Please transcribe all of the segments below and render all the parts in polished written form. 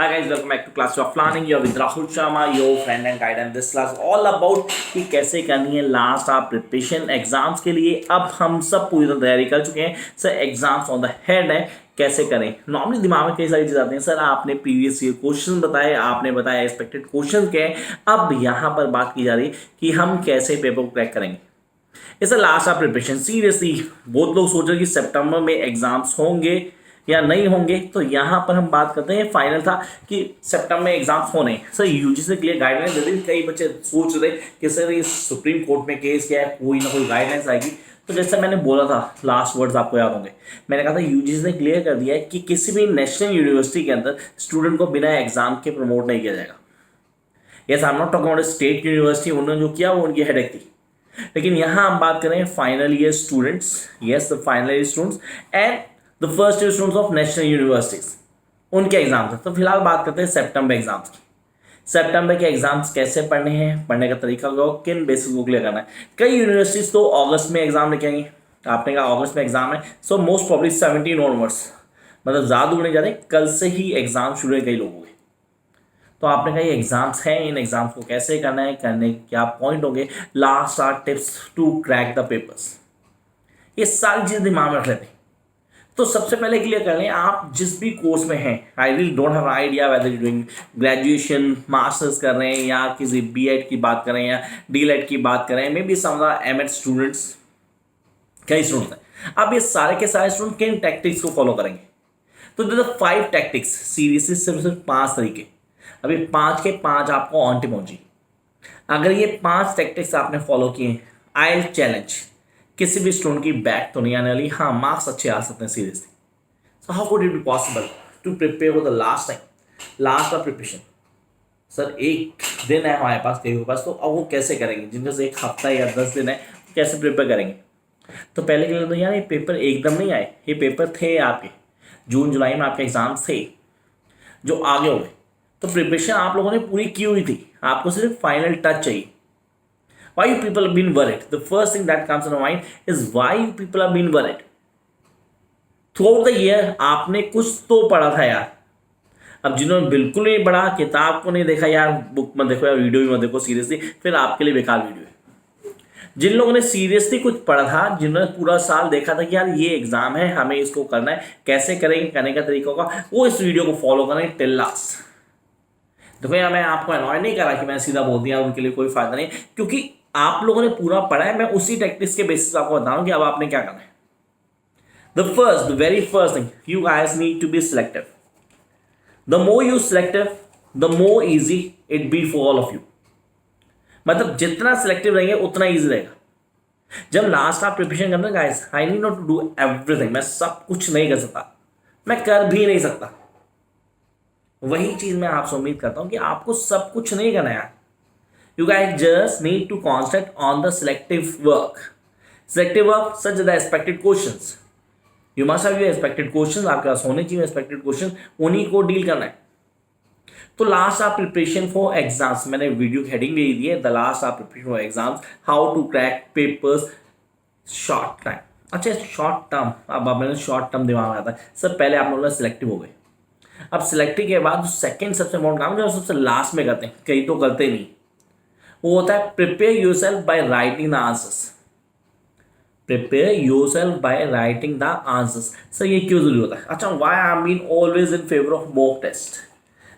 Hi guys, welcome back to class of planning. You're with Rahul Sharma, your friend and guide, and this class all about कि कैसे करनी है last आप preparation exams के लिए. अब हम सब पूरी तरह तैयारी कर चुके हैं sir. Exams on the head है, कैसे करें. नॉर्मली दिमाग में कई सारी चीज़ आती हैं सर. आपने प्रीवियस ईयर क्वेश्चन बताए, आपने बताया एक्सपेक्टेड क्वेश्चन क्या है. अब यहाँ पर बात की जा रही कि हम कैसे पेपर को क्रैक करेंगे. इस लास्ट आप प्रिपरेशन सीरियसली बहुत लोग सोच रहे कि सितंबर में एग्जाम्स होंगे या नहीं होंगे. तो यहाँ पर हम बात करते हैं. फाइनल था कि सितंबर में एग्जाम्स होने. सर यूजीसी ने क्लियर गाइडलाइंस दे दी. कई बच्चे सोच रहे कि सर ये सुप्रीम कोर्ट में केस क्या है, कोई ना कोई गाइडलाइंस आएगी. तो जैसे मैंने बोला था, लास्ट वर्ड्स आपको याद होंगे, मैंने कहा था यूजीसी ने क्लियर कर दिया है कि किसी भी नेशनल यूनिवर्सिटी के अंदर स्टूडेंट को बिना एग्जाम के प्रमोट नहीं किया जाएगा. Yes, I am not talking about state university. उन्होंने जो किया वो उनकी हेडेक थी. लेकिन यहाँ हम बात करें final year students. Yes, the final year students and the first year students of national universities, उनके एग्जाम्स हैं. तो फिलहाल बात करते हैं सितंबर एग्जाम्स की. सितंबर के एग्जाम्स कैसे पढ़ने हैं, पढ़ने का तरीका क्या हो, किन बेसिस को क्लियर करना है. कई यूनिवर्सिटीज तो अगस्त में एग्जाम लेके आएंगे. आपने कहा अगस्त में एग्जाम है, सो मोस्ट प्रॉब्ली 17 ऑनवर्ड्स, मतलब ज़्यादा उड़ने जा रहे हैं. कल से ही एग्जाम शुरू है कई लोगों के. तो आपने कहा ये एग्जाम्स हैं, इन एग्जाम्स को कैसे करना है, करने के क्या पॉइंट होंगे, last are tips to crack the papers, ये सारी चीज़ दिमाग में रख लेते हैं. तो सबसे पहले क्लियर कर लें, आप जिस भी कोर्स में हैं, I really don't have idea whether you doing graduation, masters कर रहे हैं, या किसी बीएड की बात करें या डीएलएड की बात करें, may be some MEd students, कई स्टूडेंट्स हैं. अब ये सारे के सारे स्टूडेंट किन टैक्टिक्स को फॉलो करेंगे. तो द 5 टैक्टिक्स, सीरीज सिर्फ 5 तरीके. अभी 5 के 5 आपको ऑन टिमोजी. अगर ये 5 टैक्टिक्स आपने फॉलो किए, आई विल चैलेंज किसी भी स्टूडेंट की बैक तो नहीं आने वाली. हाँ, मार्क्स अच्छे आ सकते हैं seriously. So how would it be possible to prepare for the last time, last of preparation. Sir एक दिन है हमारे पास, कई के पास, तो अब वो कैसे करेंगे. जिनके पास एक हफ्ता या 10 दिन है, कैसे प्रिपेयर करेंगे. तो पहले के लिए तो यार ये पेपर एकदम नहीं आए, ये पेपर थे आपके जून जुलाई में, आपके एग्जाम्स थे जो आगे हो गए. तो प्रिपरेशन आप लोगों ने पूरी की हुई थी, आपको सिर्फ फाइनल टच चाहिए. Why you people have been worried? The first thing that comes to my mind is why you people have been worried. Throughout the year आपने कुछ तो पढ़ा था यार. अब जिन्होंने बिल्कुल नहीं पढ़ा, किताब को नहीं देखा यार, बुक मत देखो या वीडियो भी मत देखो सीरियसली, फिर आपके लिए बेकार वीडियो है. जिन लोगों ने सीरियसली कुछ पढ़ा था, जिन्होंने पूरा साल देखा था कि यार ये एग्जाम है, हमें इसको करना है, कैसे करेंगे, करने का तरीका होगा, वो इस वीडियो को फॉलो करें टिल लास्ट. देखो यार, मैं आपको अनॉय नहीं करा कि मैं सीधा बोल दिया, उनके लिए कोई फायदा नहीं, क्योंकि आप लोगों ने पूरा पढ़ा है. मैं उसी टैक्टिक्स के बेसिस आपको बता रहा हूं कि अब आपने क्या करना है. The very first thing, you guys need to be selective. The more you selective, the more easy it be for all of you. मतलब जितना सिलेक्टिव रहेंगे उतना इजी रहेगा. जब लास्ट आप प्रिपरेशन करना guys, I need not to do everything. मैं सब कुछ नहीं कर सकता, मैं कर भी नहीं सकता. वही चीज मैं आपसे उम्मीद करता हूं कि आपको सब कुछ नहीं करना है. You guys just need to concentrate on the selective work. Selective work such as the expected questions. You must have your expected questions. आपके पास होने चाहिए expected questions, उन्हीं को डील करना है. तो लास्ट आप प्रिपरेशन फॉर एग्जाम्स, मैंने वीडियो की हेडिंग दे दी है, द लास्ट आप preparation for exams, how to crack papers short time. अच्छा, शॉर्ट टर्म, अब मैंने शॉर्ट टर्म दिमाग में आता है. सर पहले आप लोग सिलेक्टिव हो गए. अब सिलेक्टिव के बाद सेकेंड सबसे इम्पोर्टेंट काम जो सबसे लास्ट में करते हैं, कई तो करते नहीं, वो होता है prepare yourself by writing the answers. Prepare yourself by writing the answers. Sir ये क्यों जरूरी होता है. अच्छा, why I am been always in favour of mock test.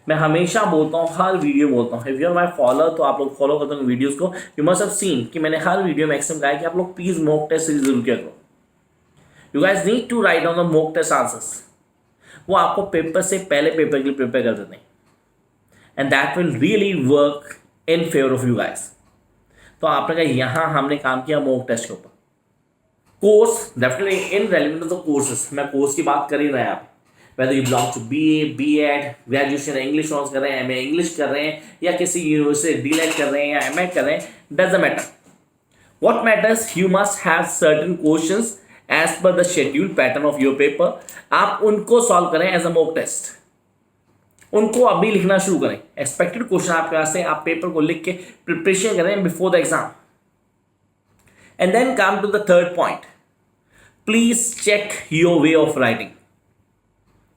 मैं हमेशा बोलता हूँ, हर वीडियो में बोलता हूँ, if you are my follower, तो आप लोग फॉलो करते हो वीडियोस को, यू मस्ट हैव सीन कि मैंने हर वीडियो में मैक्सिमम कहा है कि आप लोग प्लीज मॉक टेस्ट सीरीज जरूर किया करो. You guys need to write down the mock test answers. वो आपको पेपर से पहले पेपर के लिए प्रिपेयर कर देते हैं, and that will really work in favour of you guys. तो आपने कहा यहाँ हमने काम किया मॉक टेस्ट के ऊपर. Course definitely in relevant of the courses, मैं कोर्स की बात कर ही रहे हैं आप, whether you belong to BA, BEd, graduation English honours कर रहे हैं, एमए इंग्लिश कर रहे हैं, या किसी यूनिवर्सिटी डीएलएड कर रहे हैं या एमएड कर रहे हैं, doesn't matter. What matters, you must have certain questions as per the schedule pattern of your paper. आप उनको सॉल्व करें एज अ मॉक टेस्ट. उनको अभी लिखना शुरू करें. एक्सपेक्टेड क्वेश्चन आपके पास है, आप पेपर को लिख के प्रिपरेशन करें before the exam. And then come to the third point, please check your way of writing.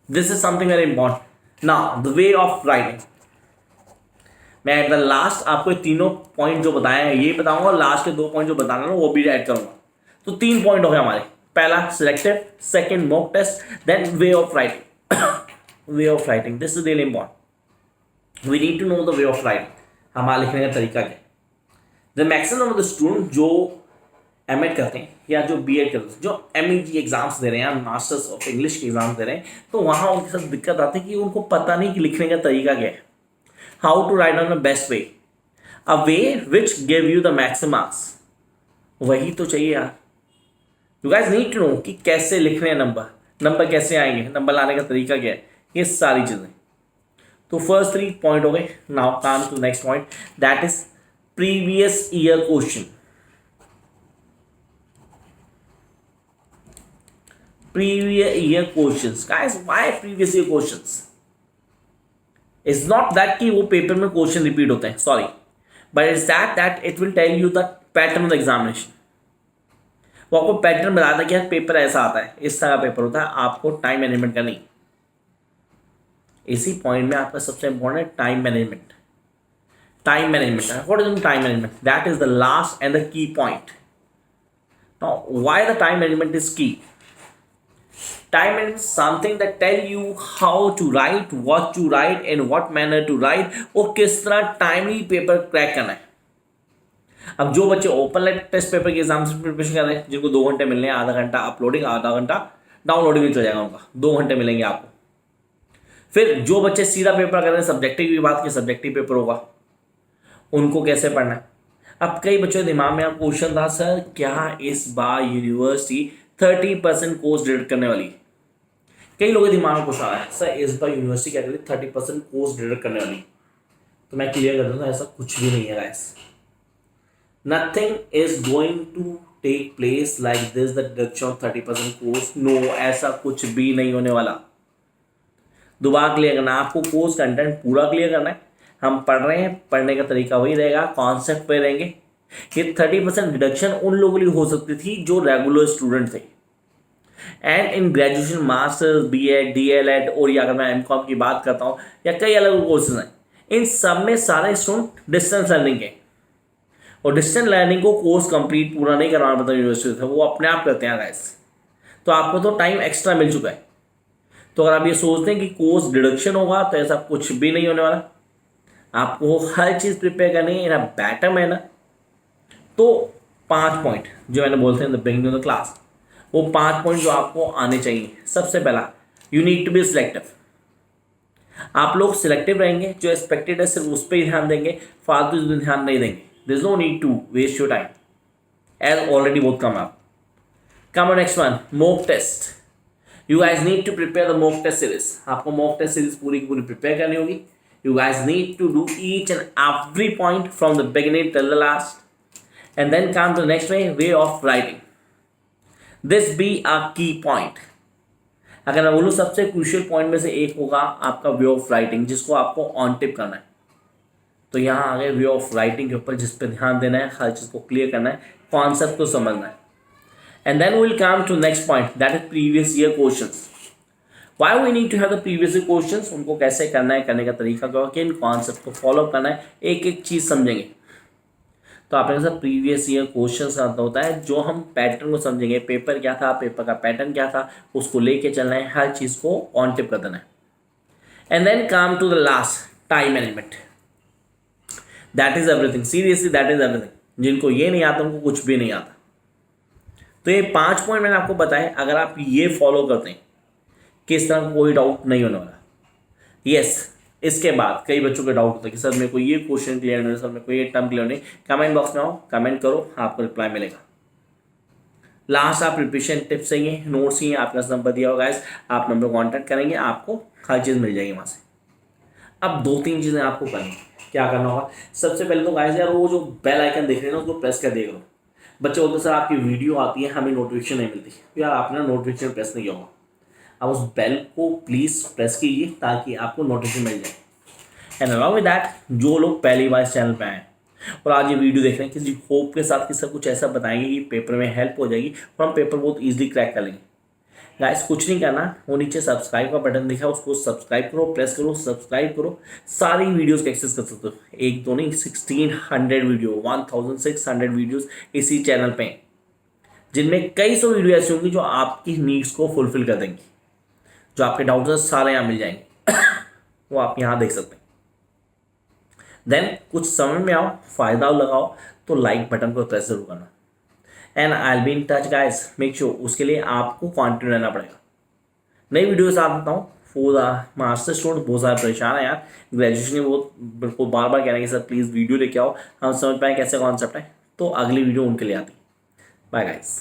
This is something very important. Now the way of writing, मैं एट द लास्ट आपको तीनों point जो बताए हैं ये बताऊंगा, और लास्ट के 2 पॉइंट जो बताना वो भी ऐड करूंगा। तो 3 पॉइंट हो गए हमारे, पहला selective, second mock test, then way of writing. Way of writing this is really important, we need to know the way of writing, हमारा लिखने का तरीका क्या है। The maximum of the student जो एमएड करते हैं या जो बीएड करते हैं, जो एमईजी एग्जाम्स दे रहे हैं या मास्टर्स ऑफ इंग्लिश के एग्जाम्स दे रहे हैं, तो वहाँ उनके साथ दिक्कत आती है कि उनको पता नहीं कि लिखने का तरीका क्या है। How to write on the best way, a way which give you the maximum marks, वही तो चाहिए यार। You guys need to know कि कैसे लिखने हैं नंबर कैसे आएंगे, नंबर लाने का तरीका क्या है, ये सारी चीज़ें। तो फर्स्ट 3 पॉइंट हो गए। Now come to next point, that is previous year question. Previous year questions, guys, why previous year questions? It's not that कि वो पेपर में क्वेश्चन रिपीट होते हैं, sorry, but it's that it will tell you the pattern of the examination. वो आपको pattern बताता है कि यार पेपर ऐसा आता है, इस तरह का पेपर होता है, आपको टाइम मैनेजमेंट करनी। इसी पॉइंट में आपका सबसे इंपॉर्टेंट है time management. Time management, what is time management? That is the last and the key point. Now why the time management is की? Time is something that tell you how to write, what to write, in what manner to write, और किस तरह timely paper crack करना है। अब जो बच्चे open test paper के एग्जाम से प्रिपरेशन कर रहे हैं, जिनको 2 घंटे मिलने हैं, आधा घंटा अपलोडिंग, आधा घंटा डाउनलोडिंग में चल जाएगा उनका, 2 घंटे मिलेंगे आपको। फिर जो बच्चे सीधा पेपर कर रहे हैं, सब्जेक्टिव की बात की, सब्जेक्टिव पेपर होगा, उनको कैसे पढ़ना है। अब कई बच्चों के दिमाग में आप क्वेश्चन था, सर क्या इस बार यूनिवर्सिटी 30% कोर्स डिडक्ट करने वाली? कई लोगों के दिमाग में कुछ आ रहा है, सर इस बार यूनिवर्सिटी क्या करेगी 30% कोर्स डिडक्ट करने वाली। तो मैं क्लियर कर दूंगा, ऐसा कुछ भी नहीं है guys. Nothing is going to take place like this, the deduction of 30% course. No, ऐसा कुछ भी नहीं होने वाला। दोबारा क्लियर करना, आपको कोर्स कंटेंट पूरा क्लियर करना है। हम पढ़ रहे हैं, पढ़ने का तरीका वही रहेगा, कॉन्सेप्ट पे रहेंगे। ये 30% डिडक्शन उन लोगों के लिए हो सकती थी जो रेगुलर स्टूडेंट थे, and in graduation, masters, BEd, DElEd, और या अगर मैं एमकॉम की बात करता हूँ या कई अलग कोर्सेज हैं, इन सब में सारे स्टूडेंट डिस्टेंस लर्निंग के, और डिस्टेंस लर्निंग को कोर्स कंप्लीट पूरा नहीं करवाना पड़ता यूनिवर्सिटी से, वो अपने आप करते हैं गाइस। तो आपको तो टाइम एक्स्ट्रा मिल चुका है। तो अगर आप ये सोचते हैं कि कोर्स डिडक्शन होगा, तो ऐसा कुछ भी नहीं होने वाला। आपको हर चीज़ प्रिपेयर करनी है इन अ बेटर मैनर। तो 5 पॉइंट जो मैंने बोलते हैं the beginning of the class, वो 5 पॉइंट जो आपको आने चाहिए। सबसे पहला, you need to be selective. आप लोग सिलेक्टिव रहेंगे, जो एक्सपेक्टेड है सिर्फ उस पर ही ध्यान देंगे, फालतू ध्यान नहीं देंगे। There is no need to waste your time, as already बहुत कम आप। Come on next one, mock test. You guys need to prepare the mock test series. आपको मॉक टेस्ट सीरीज पूरी की पूरी प्रिपेयर करनी होगी। You guys need to do each and every point from the beginning till the last, and then come to the next way of writing. This be a key point. अगर मैं बोलूँ सबसे crucial point में से एक होगा आपका वे of writing, जिसको आपको ऑन टिप करना है। तो यहाँ आ गए वे ऑफ राइटिंग के ऊपर, जिस पे ध्यान देना है, हर चीज़ को क्लियर करना है, कॉन्सेप्ट को समझना है। And then will come to next point, that is previous year questions. Why we need to have the previous year questions? उनको कैसे करना है, करने का तरीका क्या होगा, किन कॉन्सेप्ट को फॉलो करना है, एक एक चीज़ समझेंगे। तो आपने कहा प्रीवियस ईयर क्वेश्चन आता होता है, जो हम पैटर्न को समझेंगे, पेपर क्या था, पेपर का पैटर्न क्या था, उसको लेके चलना है, हर चीज़ को ऑन टिप कर देना है। And then come to the last, time management. That is everything, seriously that is everything. जिनको ये नहीं आता उनको कुछ भी नहीं आता। तो ये 5 पॉइंट मैंने आपको बताए, अगर आप ये फॉलो करते हैं, किस तरह कोई डाउट नहीं होने वाला। यस, इसके बाद कई बच्चों के डाउट होता है कि सर मेरे को ये क्वेश्चन क्लियर नहीं, सर मेरे को ये टर्म क्लियर नहीं। कमेंट बॉक्स में आओ, कमेंट करो, आपको रिप्लाई मिलेगा। लास्ट आप प्रिपरेशन टिप्स चाहिए, नोट्स चाहिए, आपका नंबर दिया होगा गाइस, आप नंबर कॉन्टैक्ट करेंगे, आपको हर चीज़ मिल जाएगी वहाँ से। अब 2-3 चीज़ें आपको करनी, क्या करना होगा? सबसे पहले तो गाइस यार वो जो बेल आइकन देख रहे हैं ना, उसको प्रेस कर दिया करो। बच्चे बोलते सर आपकी वीडियो आती है, हमें नोटिफिकेशन नहीं मिलती। यार आपने नोटिफिकेशन प्रेस नहीं किया होगा, आप उस बेल को प्लीज़ प्रेस कीजिए ताकि आपको नोटिफिकेशन मिल जाए। एंड अलॉन्ग विद दैट, जो लोग पहली बार इस चैनल पे आए और आज ये वीडियो देख रहे हैं, किसी होप के साथ कि सब कुछ ऐसा बताएंगे कि पेपर में हेल्प हो जाएगी और हम पेपर बहुत ईजिली क्रैक कर लेंगे। गाइस कुछ नहीं करना, वो नीचे सब्सक्राइब का बटन दिखा है, उसको सब्सक्राइब करो, प्रेस करो, सब्सक्राइब करो, सारी वीडियोस को एक्सेस कर सकते हो। एक तो नहीं, 1600 वीडियो, 1600 वीडियोस इसी चैनल पे, जिनमें कई सौ वीडियो ऐसी होंगी जो आपकी नीड्स को फुलफिल कर देंगी, जो आपके डाउट्स हैं सारे यहाँ मिल जाएंगे। वो आप यहाँ देख सकते हैं। देन कुछ समझ में आओ, फायदा लगाओ, तो लाइक बटन को प्रेस जरूर करना। And I will be in touch guys, make sure, उसके लिए आपको कॉन्टिन्यू रहना पड़ेगा। नई वीडियो से आता हूँ फॉर द मास्टर स्टूडेंट। बहुत सारे परेशान है यार, ग्रेजुएशन में वो बिल्कुल बार बार कह रहे हैं कि सर प्लीज़ वीडियो लेके आओ, हम समझ पाए कैसे कॉन्सेप्ट है, तो अगली वीडियो उनके लिए आती है। Bye guys.